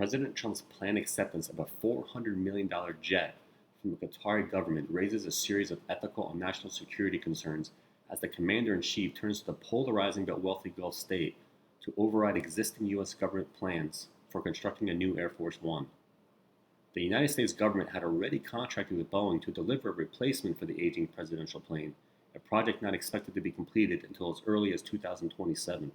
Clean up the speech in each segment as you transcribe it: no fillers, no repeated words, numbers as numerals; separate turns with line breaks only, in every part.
President Trump's planned acceptance of a $400 million jet from the Qatari government raises a series of ethical and national security concerns as the commander-in-chief turns to the polarizing but wealthy Gulf state to override existing U.S. government plans for constructing a new Air Force One. The United States government had already contracted with Boeing to deliver a replacement for the aging presidential plane, a project not expected to be completed until as early as 2027.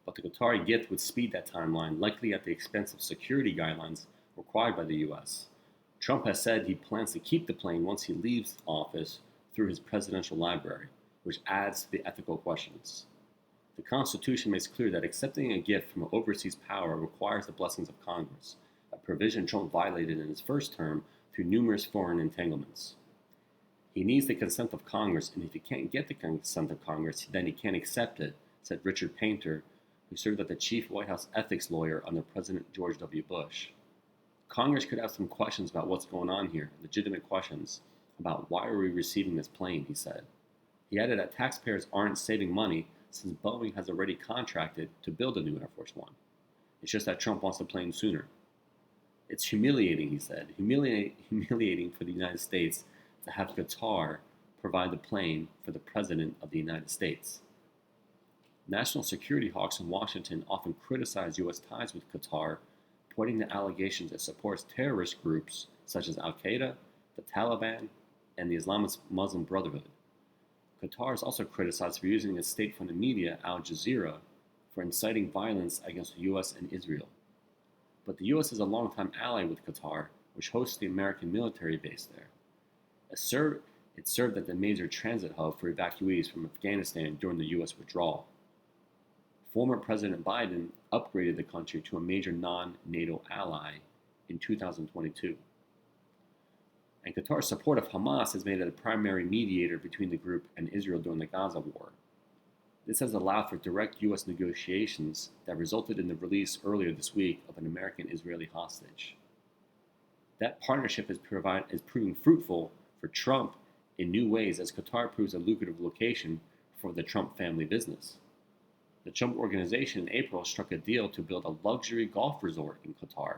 But the Qatari gift would speed that timeline, likely at the expense of security guidelines required by the U.S. Trump has said he plans to keep the plane once he leaves office through his presidential library, which adds to the ethical questions. The Constitution makes clear that accepting a gift from an overseas power requires the blessings of Congress, a provision Trump violated in his first term through numerous foreign entanglements. He needs the consent of Congress, and if he can't get the consent of Congress, then he can't accept it, said Richard Painter, who served as the chief White House ethics lawyer under President George W. Bush. Congress could have some questions about what's going on here, legitimate questions about why are we receiving this plane, he said. He added that taxpayers aren't saving money since Boeing has already contracted to build a new Air Force One. It's just that Trump wants the plane sooner. It's humiliating, he said, humiliating for the United States to have Qatar provide the plane for the President of the United States. National security hawks in Washington often criticize U.S. ties with Qatar, pointing to allegations it supports terrorist groups such as Al-Qaeda, the Taliban, and the Islamic Muslim Brotherhood. Qatar is also criticized for using its state-funded media, Al Jazeera, for inciting violence against the U.S. and Israel. But the U.S. is a longtime ally with Qatar, which hosts the American military base there. It served as the major transit hub for evacuees from Afghanistan during the U.S. withdrawal. Former President Biden upgraded the country to a major non-NATO ally in 2022. And Qatar's support of Hamas has made it a primary mediator between the group and Israel during the Gaza war. This has allowed for direct U.S. negotiations that resulted in the release earlier this week of an American-Israeli hostage. That partnership is proving fruitful for Trump in new ways as Qatar proves a lucrative location for the Trump family business. The Trump Organization in April struck a deal to build a luxury golf resort in Qatar.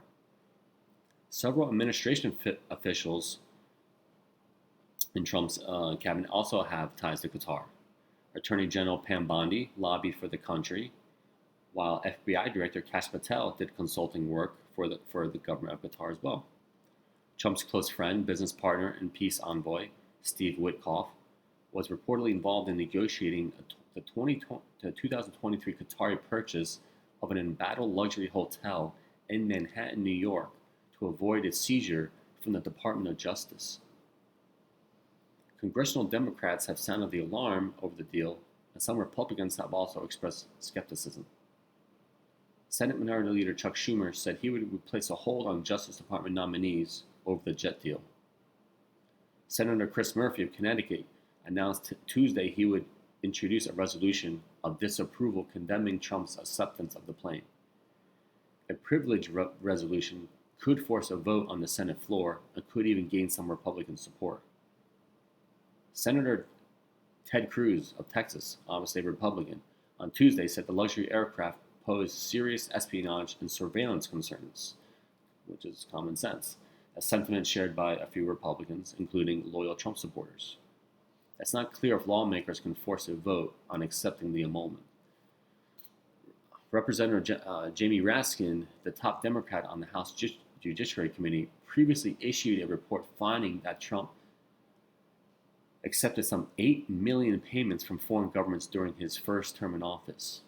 Several administration officials in Trump's cabinet also have ties to Qatar. Attorney General Pam Bondi lobbied for the country, while FBI Director Kash Patel did consulting work for the government of Qatar as well. Trump's close friend, business partner, and peace envoy, Steve Witkoff, was reportedly involved in negotiating the 2023 Qatari purchase of an embattled luxury hotel in Manhattan, New York, to avoid its seizure from the Department of Justice. Congressional Democrats have sounded the alarm over the deal, and some Republicans have also expressed skepticism. Senate Minority Leader Chuck Schumer said he would place a hold on Justice Department nominees over the jet deal. Senator Chris Murphy of Connecticut announced Tuesday he would introduce a resolution of disapproval condemning Trump's acceptance of the plane. A privilege resolution could force a vote on the Senate floor and could even gain some Republican support. Senator Ted Cruz of Texas, obviously a Republican, on Tuesday said the luxury aircraft posed serious espionage and surveillance concerns, which is common sense, a sentiment shared by a few Republicans, including loyal Trump supporters. It's not clear if lawmakers can force a vote on accepting the emolument. Representative Jamie Raskin, the top Democrat on the House Judiciary Committee, previously issued a report finding that Trump accepted some 8 million payments from foreign governments during his first term in office.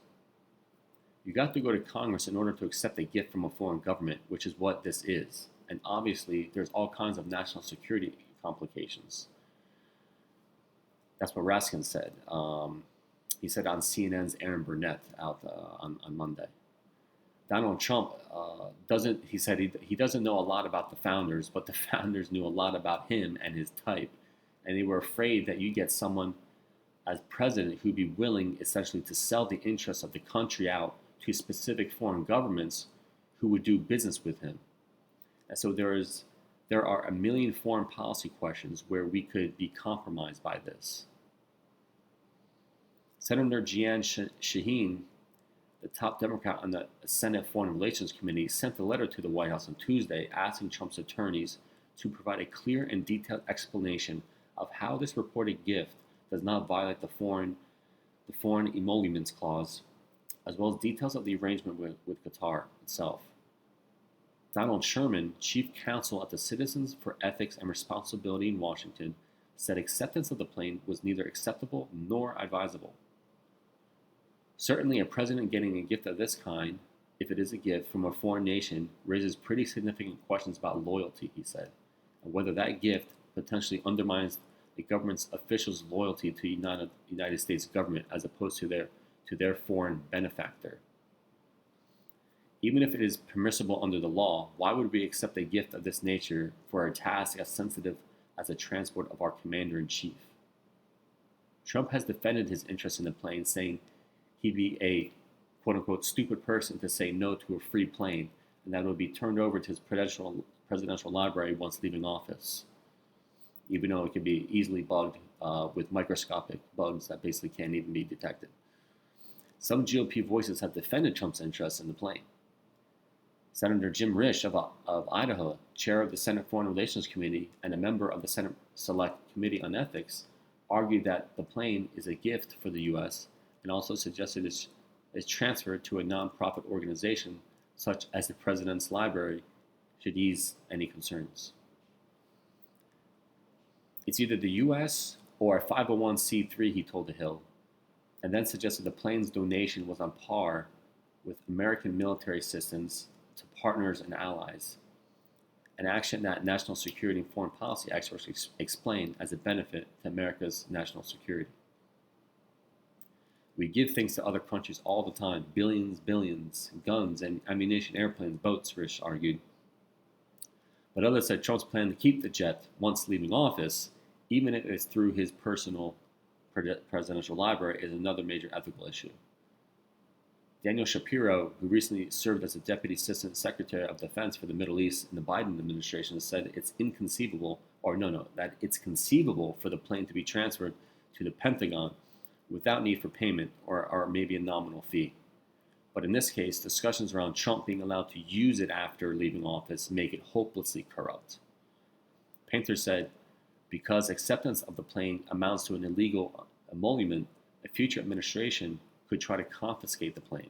You got to go to Congress in order to accept a gift from a foreign government, which is what this is. And obviously, there's all kinds of national security complications. That's what Raskin said. He said on CNN's Aaron Burnett out on Monday. Donald Trump he said he doesn't know a lot about the founders, but the founders knew a lot about him and his type. And they were afraid that you get someone as president who'd be willing essentially to sell the interests of the country out to specific foreign governments who would do business with him. And so there are a million foreign policy questions where we could be compromised by this. Senator Jeanne Shaheen The top Democrat on the Senate Foreign Relations Committee sent a letter to the White House on Tuesday asking Trump's attorneys to provide a clear and detailed explanation of how this reported gift does not violate the Foreign Emoluments Clause, as well as details of the arrangement with Qatar itself. Donald Sherman, chief counsel at the Citizens for Ethics and Responsibility in Washington, said acceptance of the plane was neither acceptable nor advisable. Certainly, a president getting a gift of this kind, if it is a gift from a foreign nation, raises pretty significant questions about loyalty, he said, and whether that gift potentially undermines the government's officials' loyalty to the United States government as opposed to their foreign benefactor. Even if it is permissible under the law, why would we accept a gift of this nature for a task as sensitive as the transport of our commander-in-chief? Trump has defended his interest in the plane, saying he'd be a quote-unquote stupid person to say no to a free plane, and that it would be turned over to his presidential library once leaving office, even though it could be easily bugged with microscopic bugs that basically can't even be detected. Some GOP voices have defended Trump's interest in the plane. Senator Jim Risch of Idaho, chair of the Senate Foreign Relations Committee and a member of the Senate Select Committee on Ethics, argued that the plane is a gift for the U.S. and also suggested it's transferred to a nonprofit organization such as the President's Library should ease any concerns. It's either the U.S. or a 501c3, he told The Hill, and then suggested the plane's donation was on par with American military assistance to partners and allies, an action that national security and foreign policy experts explain as a benefit to America's national security. We give things to other countries all the time, billions, guns and ammunition, airplanes, boats, Risch argued. But others said Trump's plan to keep the jet once leaving office, even if it's through his personal presidential library, is another major ethical issue. Daniel Shapiro, who recently served as a Deputy Assistant Secretary of Defense for the Middle East in the Biden administration, said it's that it's conceivable for the plane to be transferred to the Pentagon without need for payment or maybe a nominal fee. But in this case, discussions around Trump being allowed to use it after leaving office make it hopelessly corrupt. Painter said, because acceptance of the plane amounts to an illegal emolument, a future administration could try to confiscate the plane.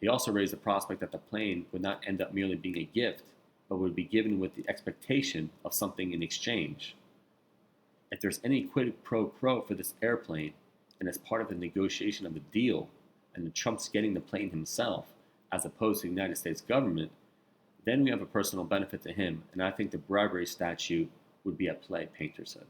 He also raised the prospect that the plane would not end up merely being a gift, but would be given with the expectation of something in exchange. If there's any quid pro quo for this airplane, and as part of the negotiation of the deal, and Trump's getting the plane himself, as opposed to the United States government, then we have a personal benefit to him, and I think the bribery statute would be at play, Painter said.